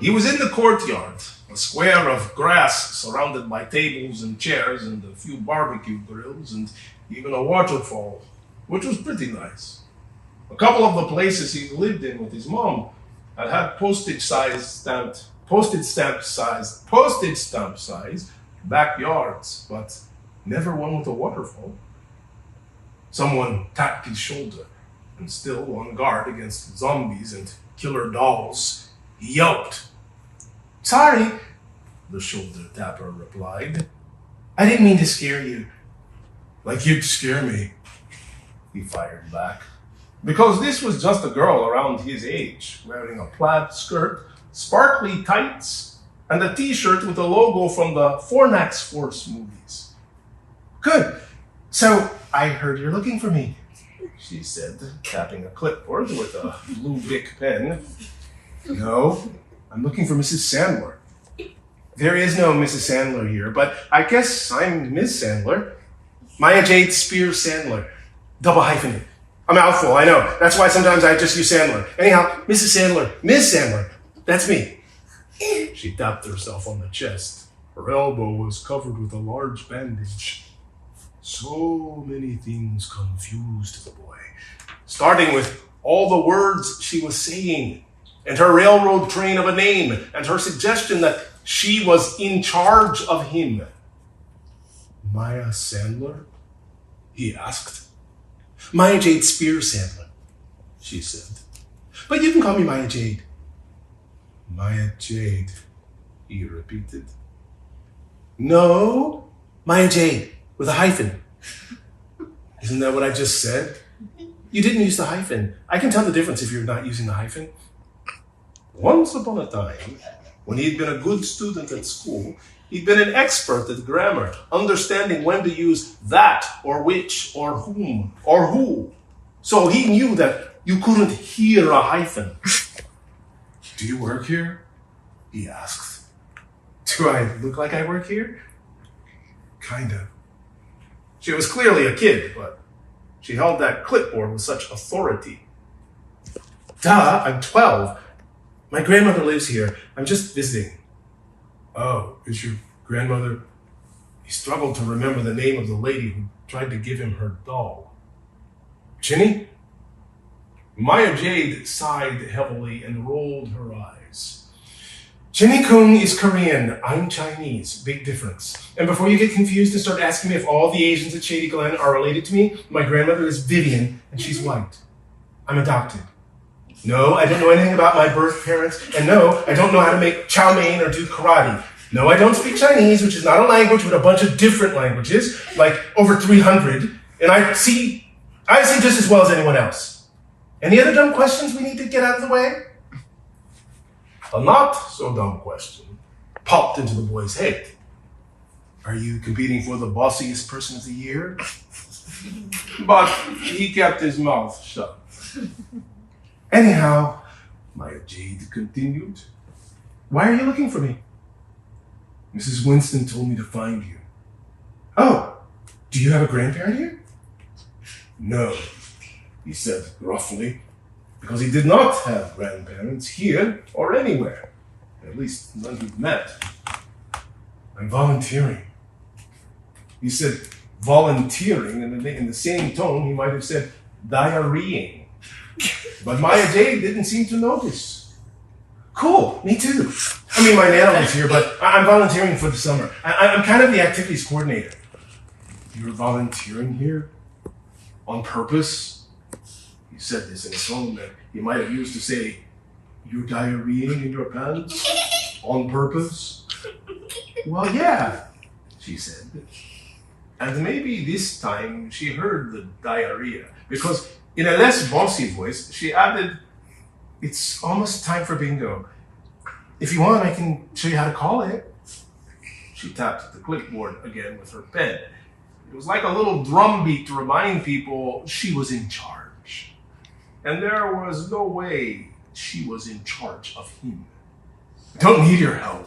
He was in the courtyard, a square of grass surrounded by tables and chairs and a few barbecue grills and even a waterfall, which was pretty nice. A couple of the places he lived in with his mom had postage stamp size backyards, but never one with a waterfall. Someone tapped his shoulder, and still on guard against zombies and killer dolls, he yelped. "Sorry," the shoulder tapper replied. "I didn't mean to scare you." "Like you'd scare me," he fired back. Because this was just a girl around his age, wearing a plaid skirt, sparkly tights, and a t-shirt with a logo from the Fornax Force movies. "Good. So, I heard you're looking for me," she said, tapping a clipboard with a blue Bic pen. "No, I'm looking for Mrs. Sandler." "There is no Mrs. Sandler here, but I guess I'm Ms. Sandler. Maya Jade Spears Sandler. Double hyphenate. A mouthful, I know. That's why sometimes I just use Sandler. Anyhow, Mrs. Sandler, Ms. Sandler, that's me." She tapped herself on the chest. Her elbow was covered with a large bandage. So many things confused the boy, starting with all the words she was saying, and her railroad train of a name, and her suggestion that she was in charge of him. "Maya Sandler?" he asked. "Maya Jade Spears Sandler," she said. "But you can call me Maya Jade." "Maya Jade," he repeated. "No, Maya Jade, with a hyphen." "Isn't that what I just said?" "You didn't use the hyphen. I can tell the difference if you're not using the hyphen." Once upon a time, when he'd been a good student at school, he'd been an expert at grammar, understanding when to use that or which or whom or who. So he knew that you couldn't hear a hyphen. "Do you work here?" he asked. "Do I look like I work here?" "Kinda." She was clearly a kid, but she held that clipboard with such authority. "Duh, I'm 12. My grandmother lives here. I'm just visiting." "Oh, is your grandmother?" He struggled to remember the name of the lady who tried to give him her doll. "Chinny?" Maya Jade sighed heavily and rolled her eyes. "Chinny Kung is Korean. I'm Chinese. Big difference. And before you get confused and start asking me if all the Asians at Shady Glen are related to me, my grandmother is Vivian, and she's white. I'm adopted. No, I don't know anything about my birth parents, and no, I don't know how to make chow mein or do karate. No, I don't speak Chinese, which is not a language, but a bunch of different languages, like over 300, and I see just as well as anyone else. Any other dumb questions we need to get out of the way?" A not so dumb question popped into the boy's head. "Are you competing for the bossiest person of the year?" But he kept his mouth shut. "Anyhow," Maya Jade continued, "why are you looking for me?" "Mrs. Winston told me to find you." "Oh, do you have a grandparent here?" "No," he said gruffly, because he did not have grandparents here or anywhere, at least none he'd met. "I'm volunteering." He said volunteering, and in the same tone he might have said diarrheaing. But Maya Jade didn't seem to notice. "Cool, me too. I mean, my nana lives here, but I'm volunteering for the summer. I'm kind of the activities coordinator." "You're volunteering here? On purpose?" He said this in a tone that he might have used to say, "You're diarrheaing in your pants? On purpose?" "Well, yeah," she said. And maybe this time she heard the diarrhea, because in a less bossy voice, she added, "It's almost time for bingo. If you want, I can show you how to call it." She tapped the clipboard again with her pen. It was like a little drum beat to remind people she was in charge. And there was no way she was in charge of him. "I don't need your help."